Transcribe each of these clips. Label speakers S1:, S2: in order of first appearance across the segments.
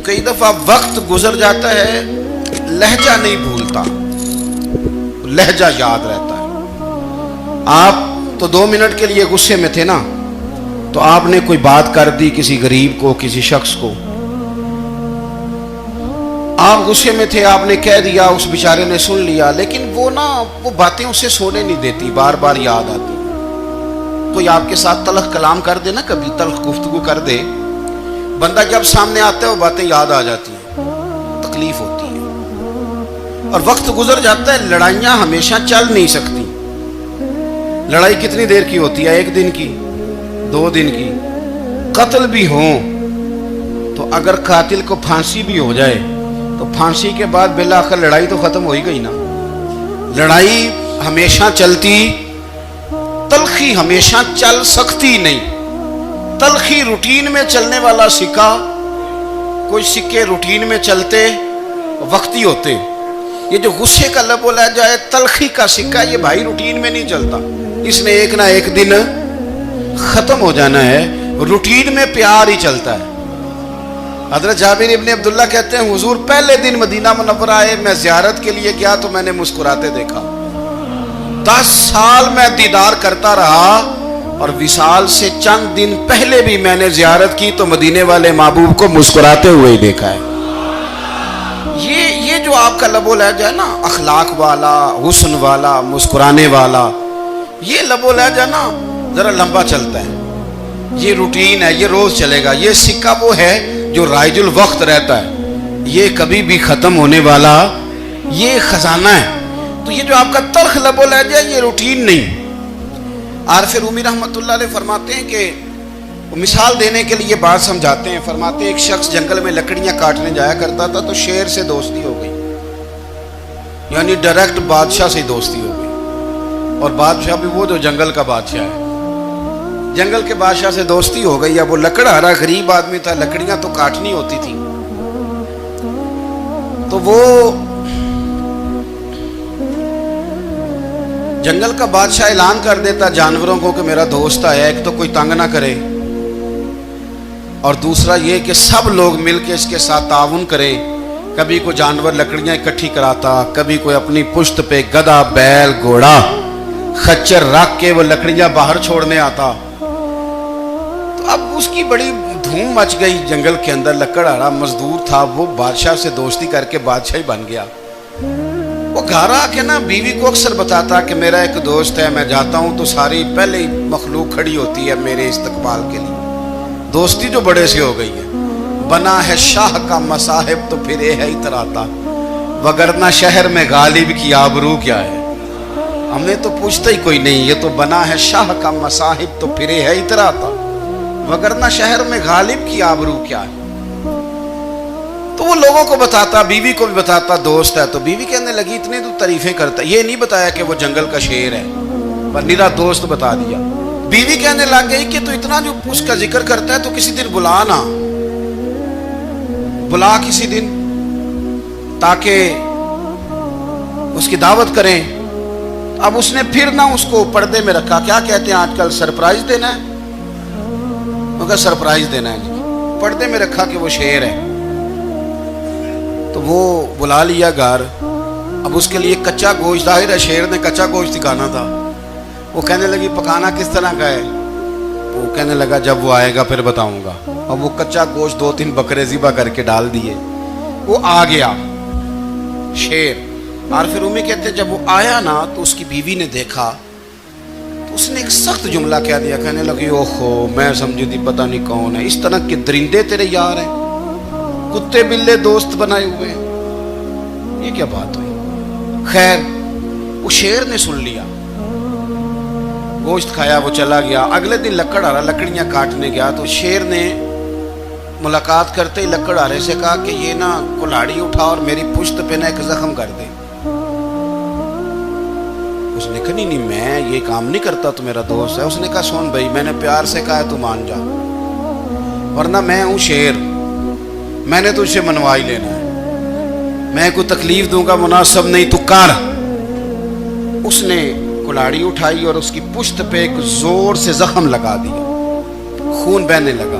S1: کئی دفعہ وقت گزر جاتا ہے، لہجہ نہیں بھولتا، لہجہ یاد رہتا ہے۔ آپ تو 2 منٹ کے لیے غصے میں تھے نا، تو آپ نے کوئی بات کر دی کسی غریب کو، کسی شخص کو، آپ غصے میں تھے، آپ نے کہہ دیا، اس بیچارے نے سن لیا، لیکن وہ باتیں اسے سونے نہیں دیتی، بار بار یاد آتی۔ کوئی آپ کے ساتھ تلخ کلام کر دے نا، کبھی تلخ گفتگو کر دے، بندہ جب سامنے آتا ہے وہ باتیں یاد آ جاتی ہیں، تکلیف ہوتی ہے۔ اور وقت گزر جاتا ہے، لڑائیاں ہمیشہ چل نہیں سکتی۔ لڑائی کتنی دیر کی ہوتی ہے؟ 1 دن کی، 2 دن کی۔ قتل بھی ہوں تو اگر قاتل کو پھانسی بھی ہو جائے تو پھانسی کے بعد بالآخر لڑائی تو ختم ہو ہی گئی نا۔ لڑائی ہمیشہ چلتی، تلخی ہمیشہ چل سکتی نہیں۔ تلخی روٹین میں چلنے والا سکہ، کوئی سکے روٹین میں چلتے وقتی ہوتے، یہ جو غصے کا لب و لہجہ ہے، تلخی کا سکہ، یہ بھائی روٹین میں نہیں چلتا، اس نے ایک نہ ایک دن ختم ہو جانا ہے۔ روٹین میں پیار ہی چلتا ہے۔ حضرت جابر ابن عبداللہ کہتے ہیں حضور پہلے دن مدینہ منورہ آئے، میں زیارت کے لیے گیا تو میں نے مسکراتے دیکھا۔ 10 سال میں دیدار کرتا رہا، اور وصال سے چند دن پہلے بھی میں نے زیارت کی تو مدینے والے محبوب کو مسکراتے ہوئے ہی دیکھا ہے۔ یہ جو آپ کا لب و لہجہ ہے نا، اخلاق والا، حسن والا، مسکرانے والا، یہ لب و لہجہ نا ذرا لمبا چلتا ہے، یہ روٹین ہے، یہ روز چلے گا۔ یہ سکہ وہ ہے جو رائج الوقت رہتا ہے، یہ کبھی بھی ختم ہونے والا یہ خزانہ ہے۔ تو یہ جو آپ کا تلخ لب و لہجہ ہے، یہ روٹین نہیں۔ عارف رومی رحمۃ اللہ علیہ فرماتے ہیں کہ مثال دینے کے لیے بات سمجھاتے ہیں، فرماتے ہیں ایک شخص جنگل میں لکڑیاں کاٹنے جایا کرتا تھا تو شیر سے دوستی ہو گئی، یعنی ڈائریکٹ بادشاہ سے دوستی ہو گئی، اور بادشاہ بھی وہ جو جنگل کا بادشاہ ہے، جنگل کے بادشاہ سے دوستی ہو گئی۔ اب وہ لکڑہارا غریب آدمی تھا، لکڑیاں تو کاٹنی ہوتی تھی، تو وہ جنگل کا بادشاہ اعلان کر دیتا جانوروں کو کہ میرا دوست آیا، ایک تو کوئی تنگ نہ کرے، اور دوسرا یہ کہ سب لوگ مل کے اس کے ساتھ تعاون کریں۔ کبھی کوئی جانور لکڑیاں اکٹھی کراتا، کبھی کوئی اپنی پشت پہ گدھا، بیل، گھوڑا، خچر رکھ کے وہ لکڑیاں باہر چھوڑنے آتا۔ تو اب اس کی بڑی دھوم مچ گئی جنگل کے اندر، لکڑہارا مزدور تھا، وہ بادشاہ سے دوستی کر کے بادشاہ ہی بن گیا۔ وہ گھر آ کے نا بیوی کو اکثر بتاتا کہ میرا ایک دوست ہے، میں جاتا ہوں تو ساری پہلے ہی مخلوق کھڑی ہوتی ہے میرے استقبال کے لیے۔ دوستی جو بڑے سے ہو گئی ہے، بنا ہے شاہ کا مصاحب تو پھر یہ ہے اتراتا، وگرنہ شہر میں غالب کی آبرو کیا ہے۔ ہم نے تو پوچھتا ہی کوئی نہیں، یہ تو بنا ہے شاہ کا مصاحب تو پھر یہ ہے اتراتا، وگرنہ شہر میں غالب کی آبرو کیا ہے۔ تو وہ لوگوں کو بتاتا، بیوی کو بھی بتاتا دوست ہے، تو بیوی کہنے لگی اتنے تو تعریفیں کرتا، یہ نہیں بتایا کہ وہ جنگل کا شیر ہے، پر نیرا دوست بتا دیا۔ بیوی کہنے لگ گئی کہ تو اتنا جو اس کا ذکر کرتا ہے تو کسی دن بلا نا، بلا کسی دن تاکہ اس کی دعوت کریں۔ اب اس نے پھر نہ اس کو پردے میں رکھا، کیا کہتے ہیں آج کل، سرپرائز دینا ہے، مگر سرپرائز دینا ہے جی، پردے میں رکھا کہ وہ شیر ہے۔ تو وہ بلا لیا گھر، اب اس کے لیے کچا گوشت، ظاہر ہے شیر نے کچا گوشت دکھانا تھا۔ وہ کہنے لگی پکانا کس طرح کا ہے؟ وہ کہنے لگا جب وہ آئے گا پھر بتاؤں گا۔ اب وہ کچا گوشت 2-3 بکرے ذبح کر کے ڈال دیے، وہ آ گیا شیر۔ عارف رومی کہتے جب وہ آیا نا تو اس کی بیوی نے دیکھا تو اس نے ایک سخت جملہ کہہ دیا، کہنے لگی اوہو میں سمجھی تھی پتہ نہیں کون ہے، اس طرح کے درندے تیرے یار ہیں، کتے بلے دوست بنائے ہوئے ہیں، یہ کیا بات ہوئی؟ خیر وہ شیر نے سن لیا، گوشت کھایا، وہ چلا گیا۔ اگلے دن لکڑہارا لکڑیاں کاٹنے گیا تو شیر نے ملاقات کرتے ہی لکڑہارے سے کہا کہ یہ نا کلاڑی اٹھا اور میری پشت پہ نا ایک زخم کر دے۔ اس نے کہا نہیں میں یہ کام نہیں کرتا، تو میرا دوست ہے۔ اس نے کہا سن بھائی، میں نے پیار سے کہا ہے تو مان جا، ورنہ میں ہوں شیر، میں نے تجھ سے منوا ہی لینا ہے، میں کوئی تکلیف دوں گا مناسب نہیں، تو کر۔ اس نے کلاڑی اٹھائی اور اس کی پشت پہ ایک زور سے زخم لگا دیا، خون بہنے لگا۔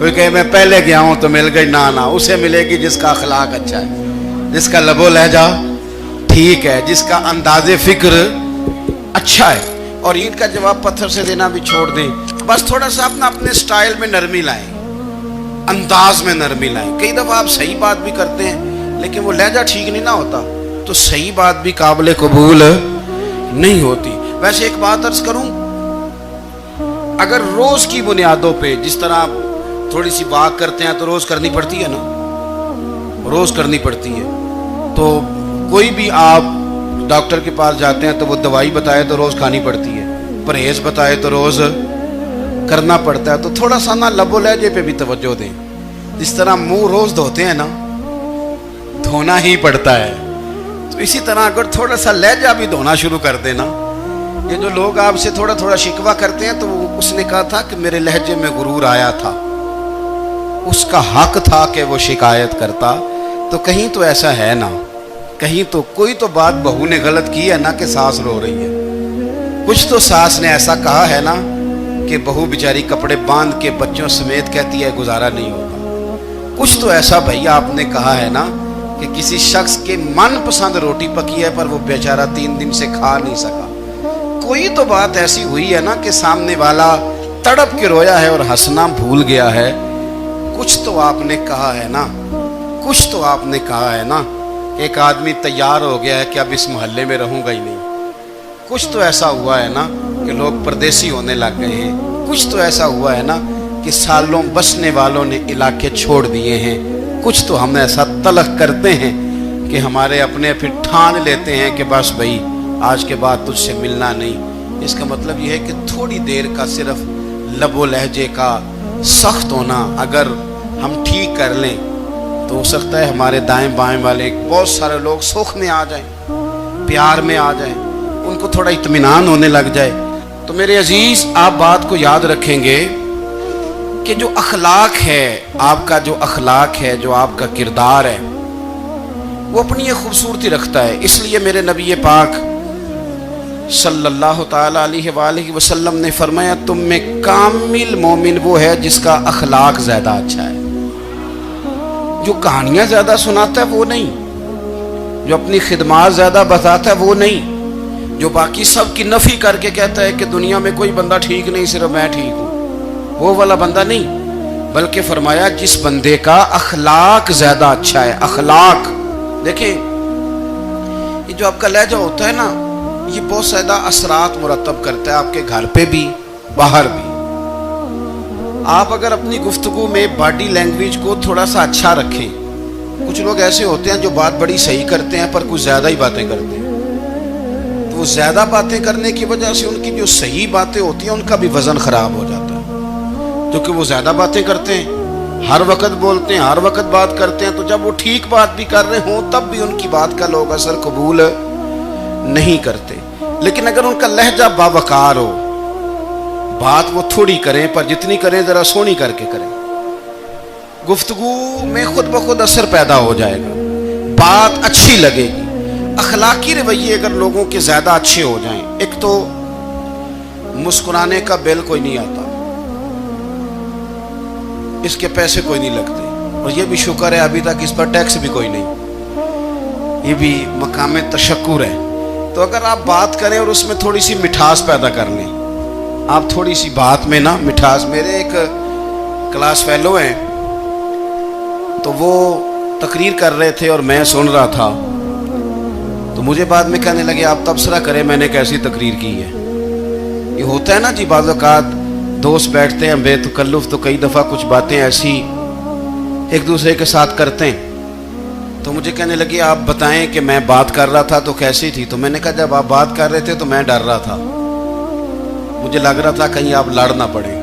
S1: کوئی کہے میں پہلے گیا ہوں تو مل گئی، نہ اسے ملے گی جس کا اخلاق اچھا ہے، جس کا لب و لہجہ ٹھیک ہے، جس کا انداز فکر اچھا ہے۔ اور اینٹ کا جواب پتھر سے دینا بھی چھوڑ دیں، بس تھوڑا سا اپنے سٹائل میں نرمی لائیں، انداز میں نرمی لائیں۔ کئی دفعہ آپ صحیح بات بھی کرتے ہیں لیکن وہ لہجہ ٹھیک نہیں نہ ہوتا تو صحیح بات بھی قابل قبول نہیں ہوتی۔ ویسے ایک بات عرض کروں، اگر روز کی بنیادوں پہ جس طرح تھوڑی سی واک کرتے ہیں تو روز کرنی پڑتی ہے نا، روز کرنی پڑتی ہے، تو کوئی بھی آپ ڈاکٹر کے پاس جاتے ہیں تو وہ دوائی بتائے تو روز کھانی پڑتی ہے، پرہیز بتائے تو روز کرنا پڑتا ہے، تو تھوڑا سا نا لب و لہجے پہ بھی توجہ دیں۔ جس طرح منہ روز دھوتے ہیں نا، دھونا ہی پڑتا ہے، تو اسی طرح اگر تھوڑا سا لہجہ بھی دھونا شروع کر دینا۔ یہ جو لوگ آپ سے تھوڑا تھوڑا شکوہ کرتے ہیں تو اس نے کہا تھا کہ میرے لہجے میں غرور آیا تھا، اس کا حق تھا کہ وہ شکایت کرتا، تو کہیں تو ایسا ہے نا، کہیں تو کوئی تو بات بہو نے غلط کی ہے نا کہ ساس رو رہی ہے، کچھ تو ساس نے ایسا کہا ہے نا کہ بہو بیچاری کپڑے باندھ کے بچوں سمیت کہتی ہے گزارا نہیں ہوتا، کچھ تو ایسا بھائی آپ نے کہا ہے نا کہ کسی شخص کے من پسند روٹی پکی ہے پر وہ بیچارہ 3 دن سے کھا نہیں سکا، کوئی تو بات ایسی ہوئی ہے نا کہ سامنے والا تڑپ کے رویا ہے اور ہنسنا بھول گیا ہے، کچھ تو آپ نے کہا ہے نا، کچھ تو آپ نے کہا ہے نا۔ ایک آدمی تیار ہو گیا ہے کہ اب اس محلے میں رہوں گا ہی نہیں، کچھ تو ایسا ہوا ہے نا کہ لوگ پردیسی ہونے لگ گئے ہیں، کچھ تو ایسا ہوا ہے نا کہ سالوں بسنے والوں نے علاقے چھوڑ دیے ہیں، کچھ تو ہم ایسا تلخ کرتے ہیں کہ ہمارے اپنے پھر ٹھان لیتے ہیں کہ بس بھائی آج کے بعد تجھ سے ملنا نہیں۔ اس کا مطلب یہ ہے کہ تھوڑی دیر کا صرف لب و لہجے کا سخت ہونا اگر ہم ٹھیک کر لیں تو ہو سکتا ہے ہمارے دائیں بائیں والے بہت سارے لوگ سکھ میں آ جائیں، پیار میں آ جائیں، ان کو تھوڑا اطمینان ہونے لگ جائے۔ تو میرے عزیز آپ بات کو یاد رکھیں گے کہ جو اخلاق ہے، آپ کا جو اخلاق ہے، جو آپ کا کردار ہے، وہ اپنی ایک خوبصورتی رکھتا ہے۔ اس لیے میرے نبی پاک صلی اللہ تعالی علیہ وآلہ وسلم نے فرمایا تم میں کامل مومن وہ ہے جس کا اخلاق زیادہ اچھا ہے، جو کہانیاں زیادہ سناتا ہے وہ نہیں، جو اپنی خدمات زیادہ بتاتا ہے وہ نہیں، جو باقی سب کی نفی کر کے کہتا ہے کہ دنیا میں کوئی بندہ ٹھیک نہیں صرف میں ٹھیک ہوں، وہ والا بندہ نہیں، بلکہ فرمایا جس بندے کا اخلاق زیادہ اچھا ہے۔ اخلاق دیکھیں، یہ جو آپ کا لہجہ ہوتا ہے نا، یہ بہت زیادہ اثرات مرتب کرتا ہے آپ کے گھر پہ بھی باہر بھی۔ آپ اگر اپنی گفتگو میں باڈی لینگویج کو تھوڑا سا اچھا رکھیں، کچھ لوگ ایسے ہوتے ہیں جو بات بڑی صحیح کرتے ہیں پر کچھ زیادہ ہی باتیں کرتے ہیں، تو وہ زیادہ باتیں کرنے کی وجہ سے ان کی جو صحیح باتیں ہوتی ہیں ان کا بھی وزن خراب ہو جاتا ہے، کیونکہ وہ زیادہ باتیں کرتے ہیں، ہر وقت بولتے ہیں، ہر وقت بات کرتے ہیں، تو جب وہ ٹھیک بات بھی کر رہے ہوں تب بھی ان کی بات کا لوگ اثر قبول نہیں کرتے۔ لیکن اگر ان کا لہجہ باوقار ہو، بات وہ تھوڑی کریں پر جتنی کریں ذرا سونی کر کے کریں، گفتگو میں خود بخود اثر پیدا ہو جائے گا، بات اچھی لگے گی۔ اخلاقی رویے اگر لوگوں کے زیادہ اچھے ہو جائیں، ایک تو مسکرانے کا بل کوئی نہیں آتا، اس کے پیسے کوئی نہیں لگتے، اور یہ بھی شکر ہے ابھی تک اس پر ٹیکس بھی کوئی نہیں، یہ بھی مقام تشکر ہے۔ تو اگر آپ بات کریں اور اس میں تھوڑی سی مٹھاس پیدا کر لیں، آپ تھوڑی سی بات میں نا مٹھاس، میرے ایک کلاس فیلو ہیں تو وہ تقریر کر رہے تھے اور میں سن رہا تھا، تو مجھے بعد میں کہنے لگے آپ تبصرہ کریں میں نے کیسی تقریر کی ہے۔ یہ ہوتا ہے نا جی، بعض اوقات دوست بیٹھتے ہیں بے تکلف تو کئی دفعہ کچھ باتیں ایسی ایک دوسرے کے ساتھ کرتے ہیں، تو مجھے کہنے لگے آپ بتائیں کہ میں بات کر رہا تھا تو کیسی تھی؟ تو میں نے کہا جب آپ بات کر رہے تھے تو میں ڈر رہا تھا، مجھے لگ رہا تھا کہیں آپ لڑ نہ پڑیں۔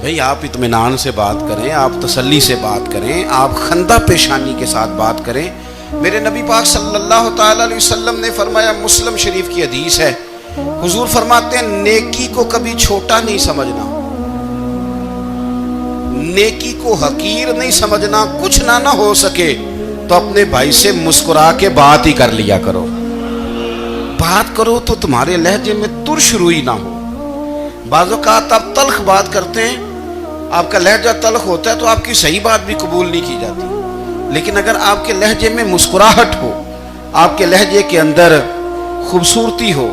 S1: بھئی آپ اطمینان سے بات کریں، آپ تسلی سے بات کریں، آپ خندہ پیشانی کے ساتھ بات کریں۔ میرے نبی پاک صلی اللہ تعالی علیہ وسلم نے فرمایا، مسلم شریف کی حدیث ہے، حضور فرماتے ہیں نیکی کو کبھی چھوٹا نہیں سمجھنا، نیکی کو حقیر نہیں سمجھنا، کچھ نہ ہو سکے تو اپنے بھائی سے مسکرا کے بات ہی کر لیا کرو، بات کرو تو تمہارے لہجے میں ترش روئی نہ ہو۔ بعض اوقات آپ تلخ بات کرتے ہیں آپ کا لہجہ تلخ ہوتا ہے تو آپ کی صحیح بات بھی قبول نہیں کی جاتی، لیکن اگر آپ کے لہجے میں مسکراہٹ ہو، آپ کے لہجے کے اندر خوبصورتی ہو،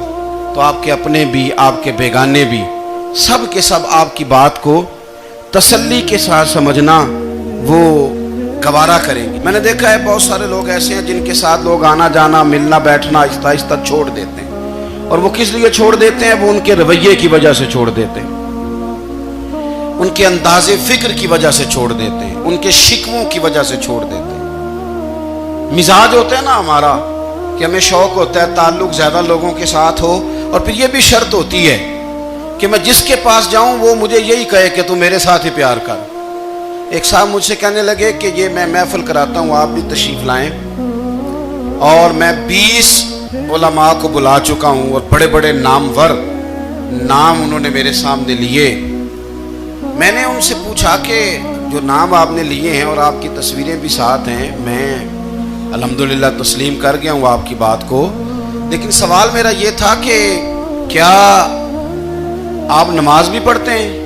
S1: تو آپ کے اپنے بھی آپ کے بیگانے بھی سب کے سب آپ کی بات کو تسلی کے ساتھ سمجھنا وہ گوارا کریں گے۔ میں نے دیکھا ہے بہت سارے لوگ ایسے ہیں جن کے ساتھ لوگ آنا جانا ملنا بیٹھنا آہستہ آہستہ چھوڑ دیتے ہیں، اور وہ کس لیے چھوڑ دیتے ہیں؟ وہ ان کے رویے کی وجہ سے چھوڑ دیتے ہیں، ان کے انداز فکر کی وجہ سے چھوڑ دیتے ہیں، ان کے شکووں کی وجہ سے چھوڑ دیتے ہیں۔ مزاج ہوتا ہے نا ہمارا کہ ہمیں شوق ہوتا ہے تعلق زیادہ لوگوں کے ساتھ ہو، اور پھر یہ بھی شرط ہوتی ہے کہ میں جس کے پاس جاؤں وہ مجھے یہی کہے کہ تو میرے ساتھ ہی پیار کر۔ ایک صاحب مجھ سے کہنے لگے کہ یہ میں محفل کراتا ہوں، آپ بھی تشریف لائیں، اور میں 20 علماء کو بلا چکا ہوں، اور بڑے بڑے نامور نام انہوں نے میرے سامنے لیے۔ میں نے ان سے پوچھا کہ جو نام آپ نے لیے ہیں اور آپ کی تصویریں بھی ساتھ ہیں، میں الحمدللہ تسلیم کر گیا ہوں آپ کی بات کو، لیکن سوال میرا یہ تھا کہ کیا آپ نماز بھی پڑھتے ہیں؟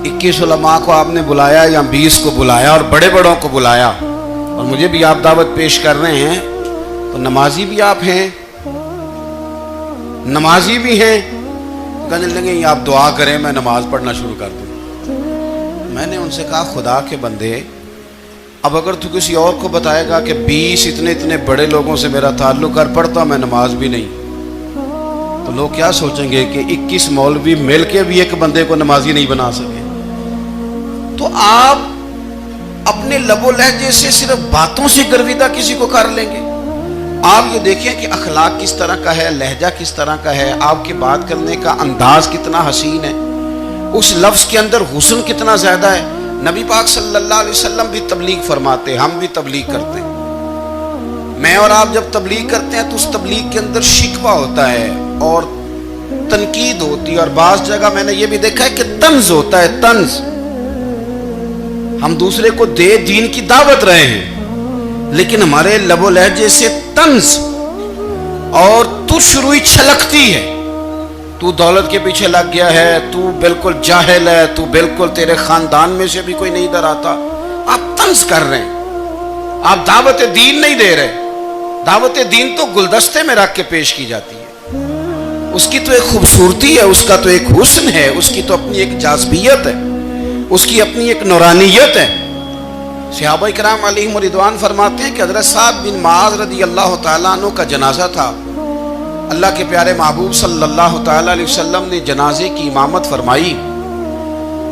S1: 21 علماء کو آپ نے بلایا یا 20 کو بلایا اور بڑے بڑوں کو بلایا، اور مجھے بھی آپ دعوت پیش کر رہے ہیں، تو نمازی بھی آپ ہیں، نمازی بھی ہیں؟ کہنے لگے آپ دعا کریں میں نماز پڑھنا شروع کر دوں۔ میں نے ان سے کہا خدا کے بندے، اب اگر تو کسی اور کو بتائے گا کہ 20 اتنے بڑے لوگوں سے میرا تعلق کر پڑتا میں نماز بھی نہیں، تو لوگ کیا سوچیں گے کہ 21 مولوی مل کے بھی ایک بندے کو نمازی نہیں بنا سکے۔ تو آپ اپنے لب و لہجے سے صرف باتوں سے گرویدہ کسی کو کر لیں گے؟ آپ یہ دیکھیں کہ اخلاق کس طرح کا ہے، لہجہ کس طرح کا ہے، آپ کے بات کرنے کا انداز کتنا حسین ہے، اس لفظ کے اندر حسن کتنا زیادہ ہے۔ نبی پاک صلی اللہ علیہ وسلم بھی تبلیغ فرماتے، ہم بھی تبلیغ کرتے ہیں۔ میں اور آپ جب تبلیغ کرتے ہیں تو اس تبلیغ کے اندر شکوہ ہوتا ہے اور تنقید ہوتی ہے، اور بعض جگہ میں نے یہ بھی دیکھا ہے کہ طنز ہوتا ہے، طنز۔ ہم دوسرے کو دین کی دعوت رہے ہیں، لیکن ہمارے لب و لہجے سے طنز اور تش روئی چھلکتی ہے۔ تو دولت کے پیچھے لگ گیا ہے، تو بالکل جاہل ہے، تو بالکل تیرے خاندان میں سے بھی کوئی نہیں ادھر آتا۔ آپ طنز کر رہے ہیں، آپ دعوت دین نہیں دے رہے۔ دعوت دین تو گلدستے میں رکھ کے پیش کی جاتی ہے، اس کی تو ایک خوبصورتی ہے، اس کا تو ایک حسن ہے، اس کی تو اپنی ایک جاذبیت ہے، اس کی اپنی ایک نورانیت ہے۔ صحابہ کرام علیہم رضوان فرماتے ہیں کہ حضرت سعد بن معاذ رضی اللہ تعالیٰ عنہ کا جنازہ تھا، اللہ کے پیارے محبوب صلی اللہ تعالیٰ علیہ وسلم نے جنازے کی امامت فرمائی،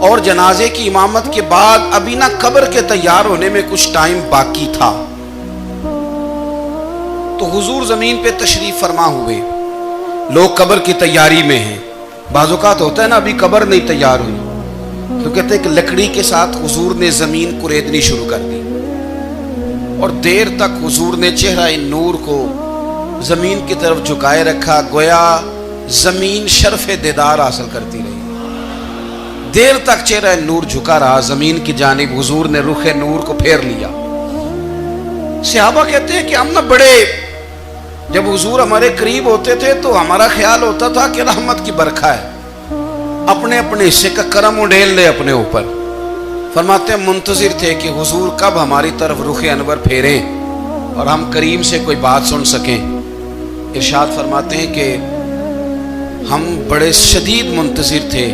S1: اور جنازے کی امامت کے بعد ابھی نہ قبر کے تیار ہونے میں کچھ ٹائم باقی تھا، تو حضور زمین پہ تشریف فرما ہوئے، لوگ قبر کی تیاری میں ہیں۔ بعض اوقات ہوتا ہے نا ابھی قبر نہیں تیار ہوئی، تو کہتے ہیں کہ لکڑی کے ساتھ حضور نے زمین کریدنی شروع کر دی، اور دیر تک حضور نے چہرہ نور کو زمین کی طرف جھکائے رکھا، گویا زمین شرف دیدار حاصل کرتی رہی۔ دیر تک چہرہ نور جھکا رہا زمین کی جانب، حضور نے رخ نور کو پھیر لیا۔ صحابہ کہتے ہیں کہ ہم نہ بڑے، جب حضور ہمارے قریب ہوتے تھے تو ہمارا خیال ہوتا تھا کہ رحمت کی برکھا ہے، اپنے اپنے حصے کا کرم اڈھیل لے اپنے اوپر۔ فرماتے ہیں منتظر تھے کہ حضور کب ہماری طرف رخ انور پھیریں اور ہم کریم سے کوئی بات سن سکیں۔ ارشاد فرماتے ہیں کہ ہم بڑے شدید منتظر تھے،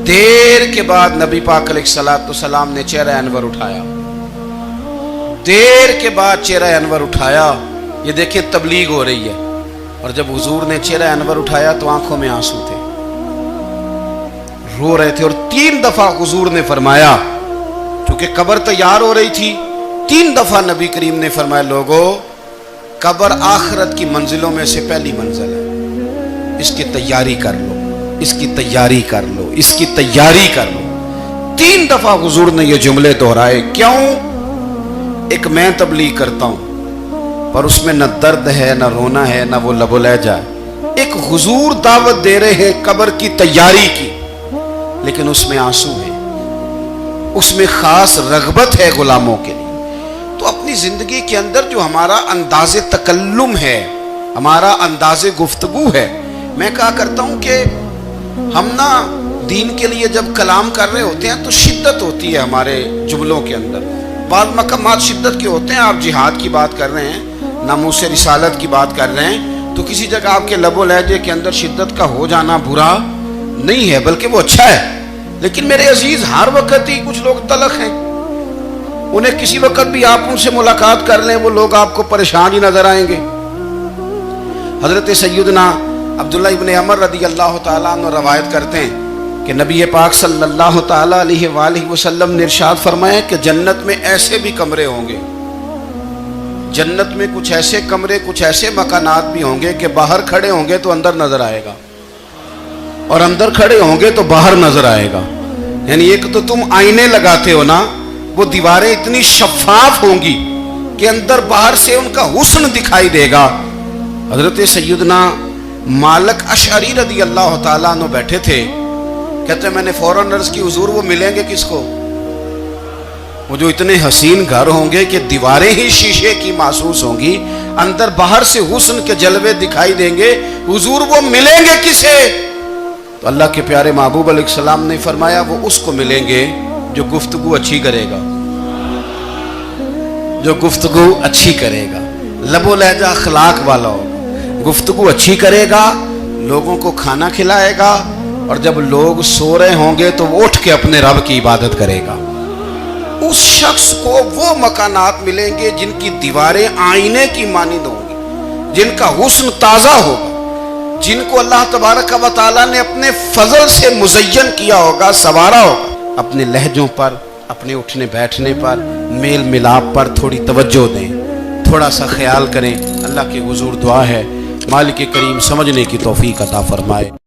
S1: دیر کے بعد نبی پاک علیہ الصلوۃ والسلام نے چہرہ انور اٹھایا، دیر کے بعد چہرہ انور اٹھایا۔ یہ دیکھیں تبلیغ ہو رہی ہے، اور جب حضور نے چہرہ انور اٹھایا تو آنکھوں میں آنسو تھے، رو رہے تھے، اور 3 دفعہ حضور نے فرمایا، چونکہ قبر تیار ہو رہی تھی، 3 دفعہ نبی کریم نے فرمایا لوگو قبر آخرت کی منزلوں میں سے پہلی منزل ہے، اس کی تیاری کر لو، اس کی تیاری کر لو، اس کی تیاری کر لو۔ 3 دفعہ حضور نے یہ جملے دہرائے۔ کیوں؟ ایک میں تبلیغ کرتا ہوں پر اس میں نہ درد ہے، نہ رونا ہے، نہ وہ لب و لہجہ ہے۔ ایک حضور دعوت دے رہے ہیں قبر کی تیاری کی، لیکن اس میں آنسو ہے، اس میں خاص رغبت ہے غلاموں کے لیے۔ تو اپنی زندگی کے اندر جو ہمارا انداز تکلم ہے، ہمارا انداز گفتگو ہے، میں کہا کرتا ہوں کہ ہم نا دین کے لیے جب کلام کر رہے ہوتے ہیں تو شدت ہوتی ہے ہمارے جملوں کے اندر. بعض مقامات شدت کے ہوتے ہیں. آپ جہاد کی بات کر رہے ہیں, ناموس رسالت کی بات کر رہے ہیں, تو کسی جگہ آپ کے لب و لہجے کے اندر شدت کا ہو جانا برا نہیں ہے, بلکہ وہ اچھا ہے. لیکن میرے عزیز, ہر وقت ہی کچھ لوگ تلخ ہیں. انہیں کسی وقت بھی آپ ان سے ملاقات کر لیں, وہ لوگ آپ کو پریشان ہی نظر آئیں گے. حضرت سیدنا عبداللہ ابن عمر رضی اللہ تعالیٰ عنہ روایت کرتے ہیں کہ نبی پاک صلی اللہ تعالیٰ علیہ وآلہ وسلم نے ارشاد فرمایا کہ جنت میں ایسے بھی کمرے ہوں گے, جنت میں کچھ ایسے کمرے, کچھ ایسے مکانات بھی ہوں گے کہ باہر کھڑے ہوں گے تو اندر نظر آئے گا, اور اندر کھڑے ہوں گے تو باہر نظر آئے گا. یعنی ایک تو تم آئینے لگاتے ہو نا, وہ دیواریں اتنی شفاف ہوں گی کہ اندر باہر سے ان کا حسن دکھائی دے گا. حضرت سیدنا مالک اشعری رضی اللہ تعالیٰ عنہ بیٹھے تھے, کہتے ہیں میں نے فوراً عرض کی حضور وہ ملیں گے کس کو؟ وہ جو اتنے حسین گھر ہوں گے کہ دیواریں ہی شیشے کی محسوس ہوں گی, اندر باہر سے حسن کے جلوے دکھائی دیں گے, حضور وہ ملیں گے کسے؟ تو اللہ کے پیارے محبوب علیہ السلام نے فرمایا وہ اس کو ملیں گے جو گفتگو اچھی کرے گا, جو گفتگو اچھی کرے گا, لب و لہجہ اخلاق والا ہوگا, گفتگو اچھی کرے گا, لوگوں کو کھانا کھلائے گا, اور جب لوگ سو رہے ہوں گے تو وہ اٹھ کے اپنے رب کی عبادت کرے گا. اس شخص کو وہ مکانات ملیں گے جن کی دیواریں آئینے کی مانند ہوں گی, جن کا حسن تازہ ہوگا, جن کو اللہ تبارک و تعالیٰ نے اپنے فضل سے مزین کیا ہوگا, سنوارا ہوگا. اپنے لہجوں پر, اپنے اٹھنے بیٹھنے پر, میل ملاپ پر تھوڑی توجہ دیں, تھوڑا سا خیال کریں. اللہ کے حضور دعا ہے مالک کریم سمجھنے کی توفیق عطا فرمائے.